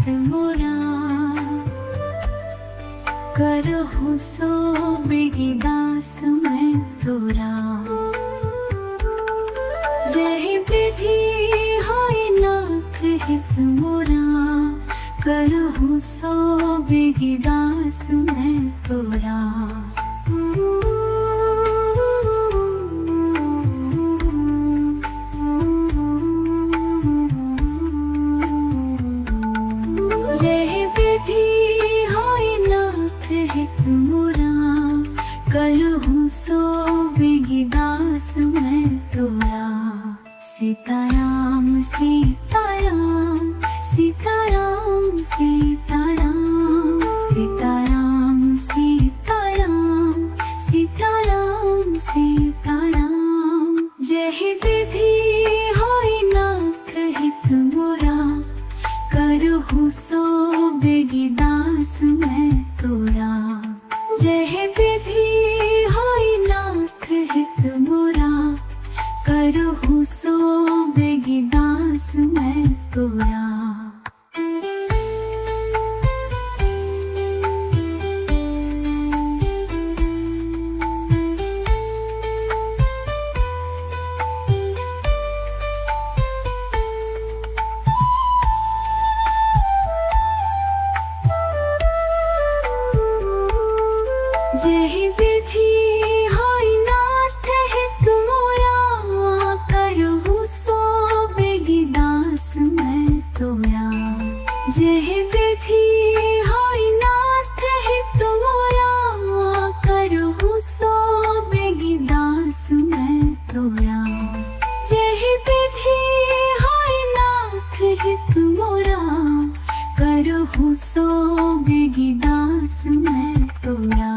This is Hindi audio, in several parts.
हित मोरा करहु सो बिगिदास मैं तोरा। जहि विधि होय नाथ हित मोरा करहु सो बिगिदास मैं तोरा। जहि विधि होय नाथ हित मोरा करहु सो बिगिदास मैं तोरा। सीताराम सीताराम सीताराम सीताराम सीताराम सीताराम सीताराम सीताराम। जहि विधि होय नाथ हित मोरा करहु सो बिगिदास मैं तोरा। जहि विधि होय नाथ हित मोरा करहु सो बिगिदास मैं तोरा। जहि विधि होय नाथ हित मोरा करहु सो बिगिदास मैं तोरा। जहि विधि होय नाथ हित मोरा करहु सो बिगिदास मैं तोरा। जहि विधि होय नाथ हित मोरा करहु सो बिगिदास मैं तोरा।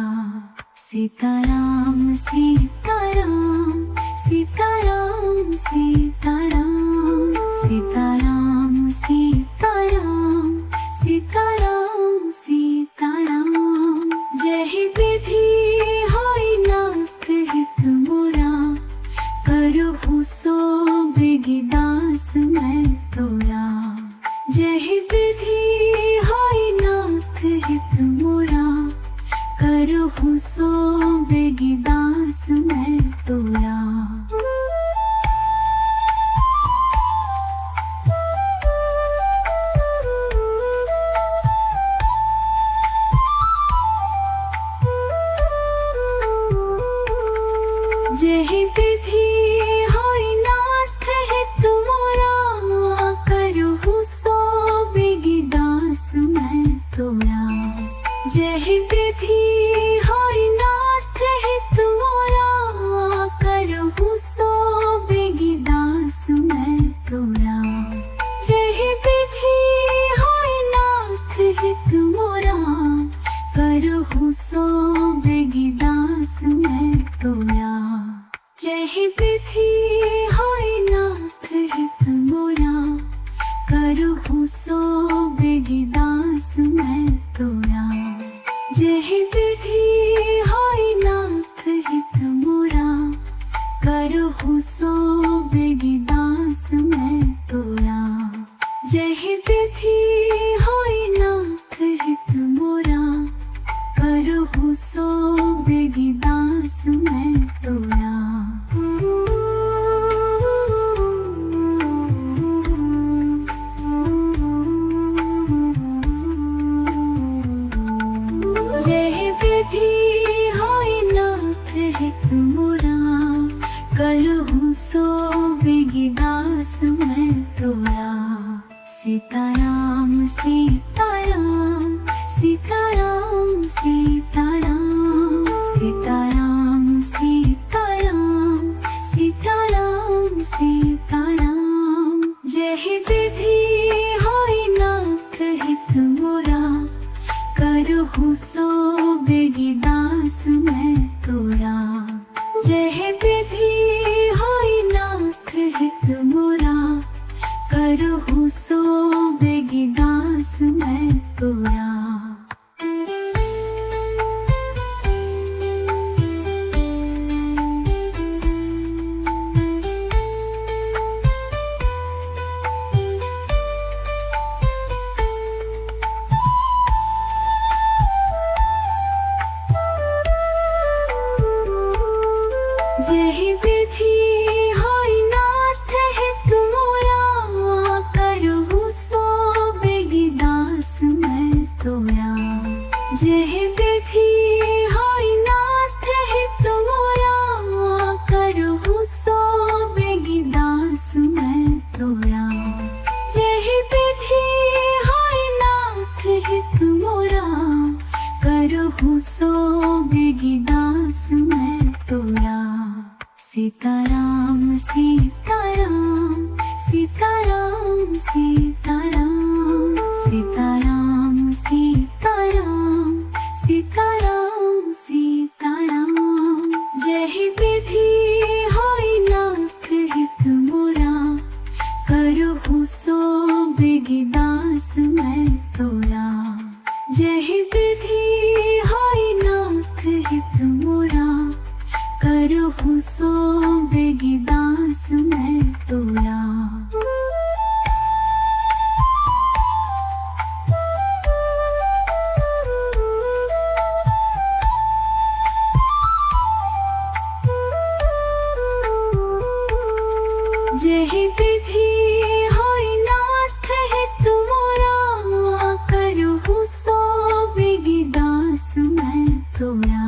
सीताराम सीताराम सीताराम सीताराम सीताराम सीताराम सीताराम सीताराम। जहि विधि होय नाथ हित मोरा करहु सो बिगिदास मैं तोरा। जहि विधि होय नाथ हित मोरा करहु सो बिगिदास मैं तोरा। जहि विधि होय नाथ हित मोरा करहु सो बिगिदास मैं तोरा। जहि विधि होय नाथ हित मोरा करहु सो बिगिदास मैं तोरा। जहि विधि होय नाथ हित मोरा करहु सो बिगिदास मैं तोरा। जहि विधि होय नाथ हित मोरा करहु सो बिगिदास मैं तोरा। जहि विधि होय नाथ हित मोरा करहु सो बिगिदास मैं तोरा। जहि विधि होय नाथ हित मोरा करहु सो बिगिदास मैं तोरा। जहि विधि होय नाथ हित मोरा करहु सो बिगिदास मैं तोरा। सीताराम सीताराम सीताराम सीताराम सीताराम सीताराम सीताराम सीताराम। जहि विधि होय नाथ हित मोरा करहु सो बिगिदास मैं तोरा। जहि विधि होय नाथ हित मोरा करहु सो बिगिदास मैं तोरा। करहूँ सो बेगिदास मैं तोरा। सीताराम सीताराम सीताराम सीताराम सीताराम सीताराम सीताराम सीताराम। जय विधि होई नाथ हित मोरा, करहूँ सो बेगिदास मैं तोरा। जय विधि होई नाथ हित मोरा, करहूँ सो बेगिदास मैं तोरा। जय विधि होई नाथ हित मोरा, करहूँ सो बेगिदास मैं तोरा।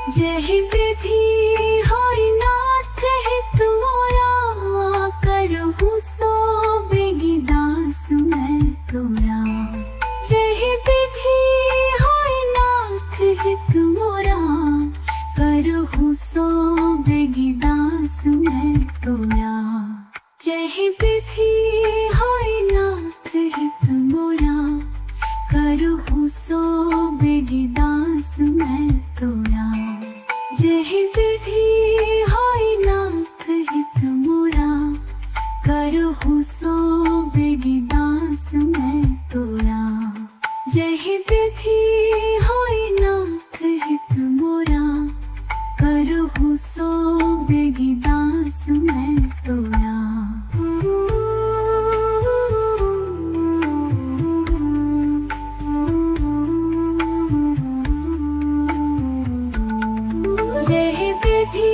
जय विधि होई नाथ हित मोरा, करहूँ सो बेगिदास मैं तोरा। जय विधि होई नाथ हित मोरा, करहूँ सो बेगिदास मैं तोरा। जय विधि होई नाथ हित मोरा, करहूँ सो बेगिदास मैं तोरा। जय विधि होई नाथ हित मोरा, करहूँ सो बेगिदास मैं तोरा। जय विधि होई नाथ हित मोरा, करहूँ सो बेगिदास मैं तोरा। जय विधि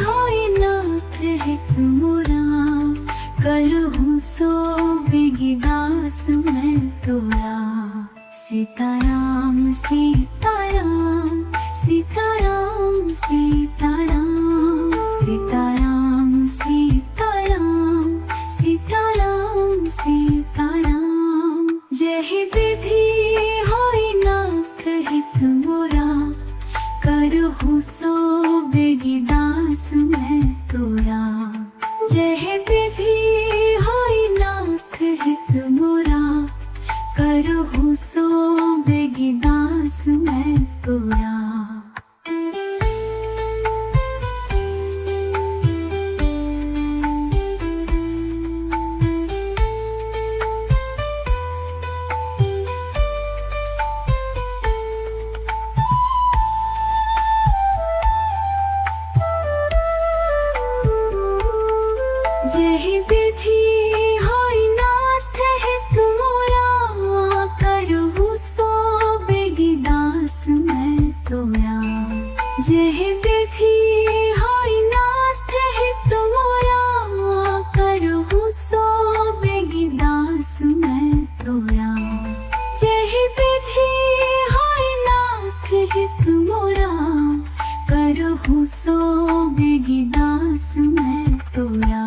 होई नाथ हित मोरा, करहूँ सो बेगिदास मैं तोरा। सीताराम सीताराम सीताराम सीताराम सीताराम सीताराम सीताराम सीताराम। जय विधि होई नाथ हित मोरा, करहूँ सो बेगिदास मैं तोरा। जय विधि होई नाथ हित मोरा, करहूँ सो बेगिदास मैं तोरा। जय विधि होई नाथ हित मोरा, करहूँ सो बेगिदास मैं तोरा। जय विधि होई नाथ हित मोरा, करहूँ सो बेगिदास मैं तोरा। जय विधि होई नाथ हित मोरा, करहूँ सो बेगिदास मैं तोरा।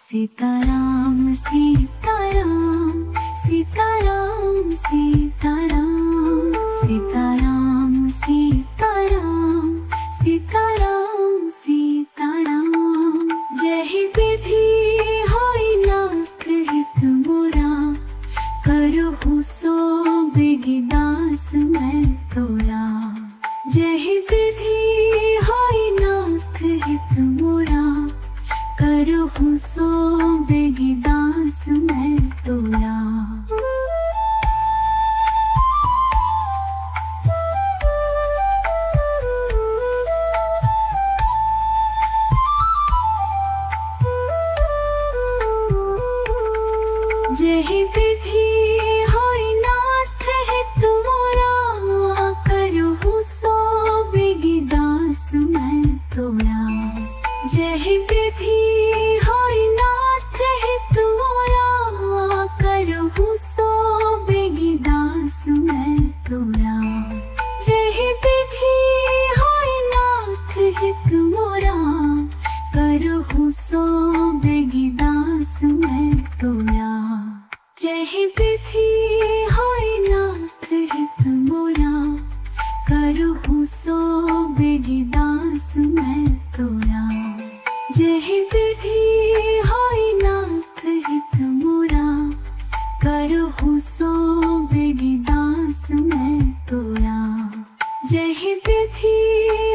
सीताराम सीताराम सीताराम सीताराम सीताराम सीताराम सीताराम सीताराम। जय विधि होई नाथ हित मोरा, करहूँ सो बेगिदास मैं तोरा। जय विधि होई नाथ हित मोरा, करहूँ सो बेगिदास मैं तोरा। जय विधि होई नाथ हित मोरा, करहूँ सो बेगिदास मैं तोरा। जय विधि होई नाथ हित मोरा, करहूँ सो बेगिदास मैं तोरा। जय विधि होई नाथ हित मोरा, करहूँ सो बेगिदास मैं तोरा। जय विधि होई नाथ हित मोरा, करहु सो बिधि दास मैं तोरा। जेहि विधि होई नाथ हित मोरा, करहु सो बिधि दास मैं तोरा। जेहि विधि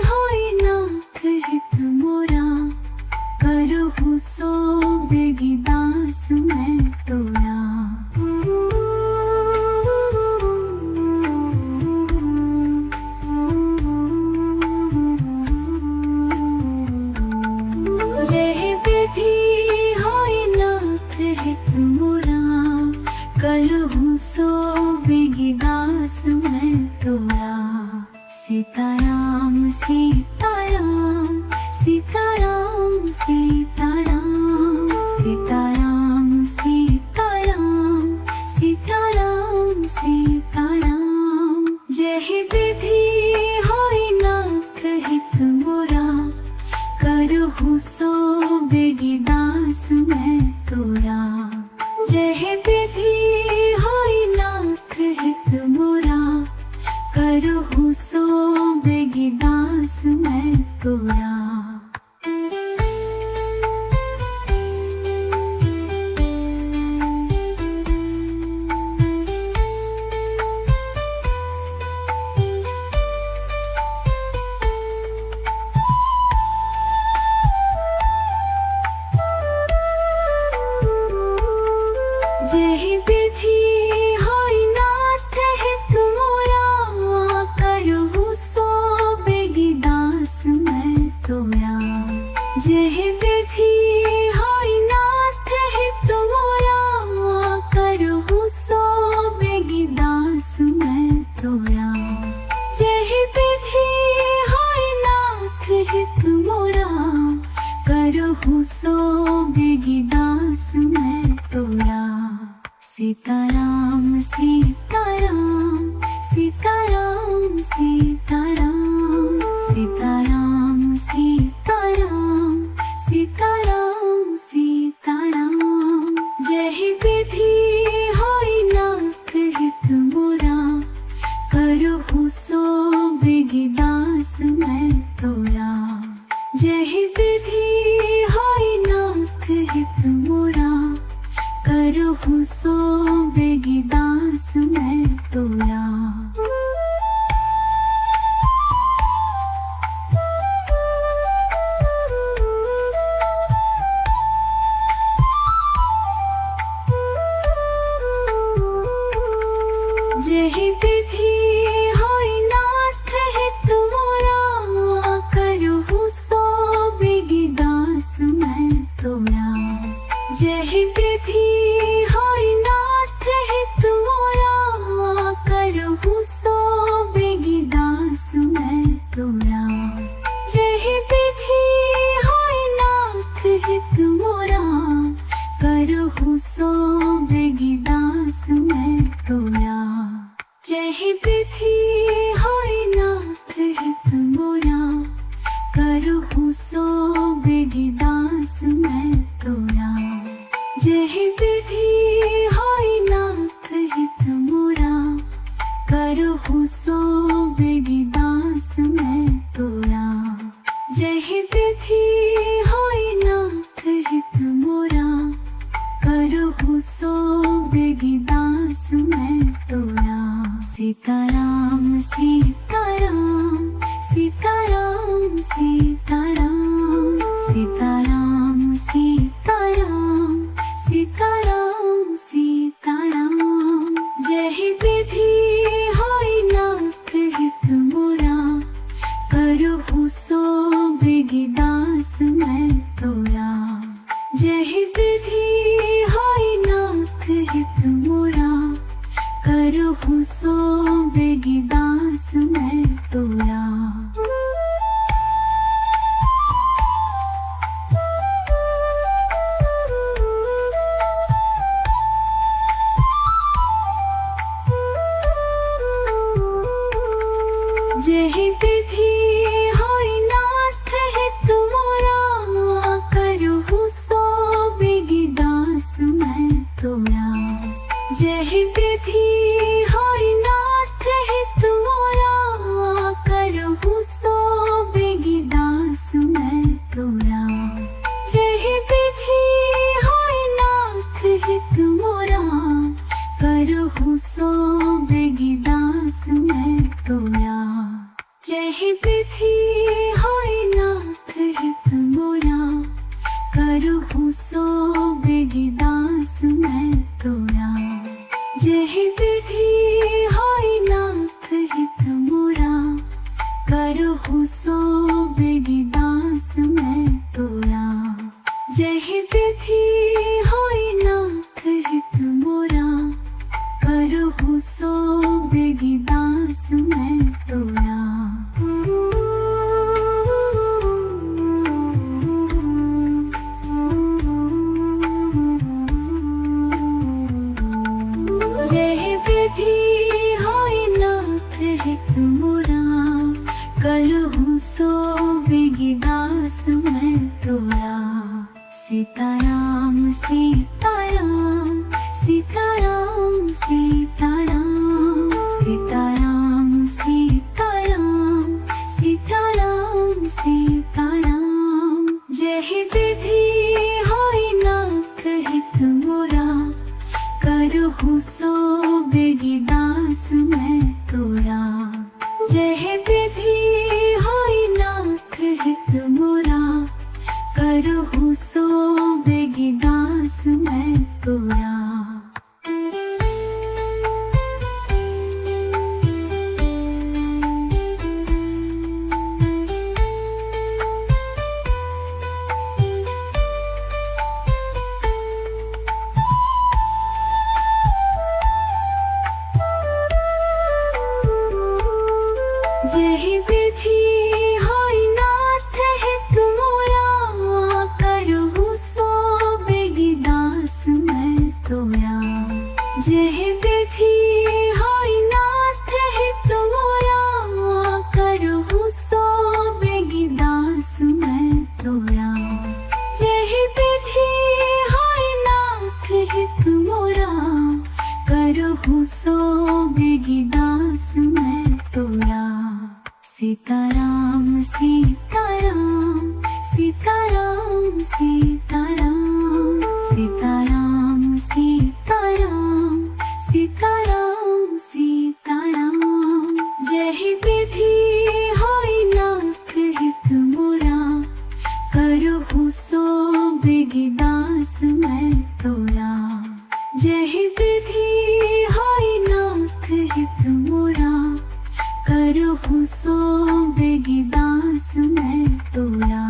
होई नाथ हित मोरा, करहु सो बिधि दास मैं तोरा। जेहि विधि होई नाथ हित मोरा, करहु सो बिधि दास मैं तोरा। सीताराम सीताराम सीताराम सीताराम सीताराम सीताराम सीताराम सीताराम। जेहि विधि होई नाथ हित मोरा, करहु सो बिधि दास मैं तोरा। जेहि विधि होई नाथ हित मोरा, करहु सो बिधि दास मैं तोरा। जेहि विधि होई नाथ हित मोरा, करहु सो बिधि दास मैं तोरा। जेहि विधि होई नाथ हित मोरा, करहु सो बिधि दास मैं तोरा। जेहि विधि होई नाथ हित मोरा, करहु सो बिधि दास मैं तोरा। सीताराम सीताराम सीताराम सीताराम सीताराम सीताराम सीताराम सीताराम। जेहि विधि होई नाथ हित मोरा, करहु सो बिधि दास मैं तोरा। जेहि विधि होई नाथ हित मोरा, करहु सो बिधि दास मैं तोरा। जेहि विधि होई नाथ हित मोरा, करहु सो बिधि दास मैं तोरा। जेहि विधि होई नाथ हित मोरा, करहु सो बिधि दास मैं तोरा। जेहि विधि होई नाथ हित मोरा, करहु सो बिधि दास मैं तोरा। जेहि विधि होई नाथ हित मोरा, करहु सो बिधि दास मैं तोरा। जेहि विधि होई नाथ हित मोरा, करहु सो बिधि दास मैं तोरा। जेहि विधि होई नाथ हित मोरा, करहु सो बिधि दास मैं तोरा। सीताराम सीताराम सीताराम सीताराम सीताराम सीताराम सीताराम सीताराम। जेहि विधि होई नाथ हित मोरा, करहु सो बिधि दास मैं तोरा। जेहि विधि होई नाथ हित मोरा, करहु सो बिधि दास मैं तोरा। जेहि विधि होई नाथ हित मोरा, करहु सो बिधि दास मैं तोरा। जेहि विधि होई नाथ हित मोरा, करहु सो बेगिदास मैं तोरा। जेहि विधि होय नाथ हित मोरा, करहु सो बेगिदास मैं तोरा। जेहि विधि होय नाथ हित मोरा, करहु सो बेगिदास मैं तोरा। जेहि विधि होय नाथ हित मोरा, करहु सो बेगिदास मैं तोरा। जेहि विधि होय नाथ हित मोरा, करहु सो बेगिदास मैं तोरा। सीताराम सीताराम सीताराम सीताराम, सीताराम सीताराम सीताराम सीताराम। जेहि विधि होय नाथ हित मोरा, करहु सो बेगिदास मैं तोरा। जेहि विधि होय नाथ हित मोरा, करहु सो बेगिदास मैं तोरा। जेहि विधि होय नाथ हित मोरा, करहु सो बेगिदास मैं तोरा। जेहि विधि होय नाथ हित मोरा, करहु सो बेगिदास मैं तोरा। जेहि विधि होय नाथ हित मोरा, करहु सो बेगिदास मैं तोरा। सीताराम सीताराम सीताराम सीताराम, सीताराम सीताराम सीताराम सीताराम। जेहि विधि होय नाथ हित मोरा, करहु सो बेगिदास मैं तोरा। जेहि विधि होय नाथ हित मोरा, करहु सो बेगिदास मैं तोरा।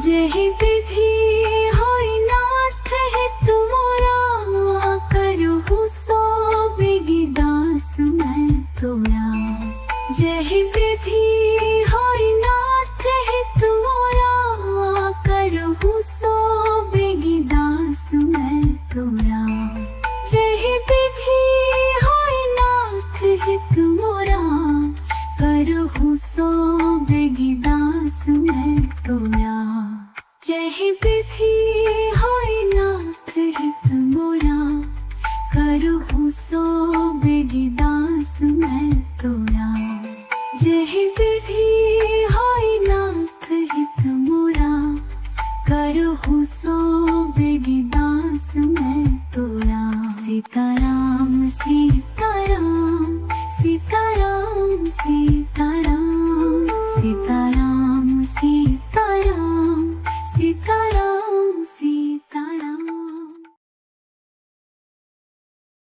जेहि विधि होय नाथ हित मोरा, करहु सो बेगिदास मैं तोरा।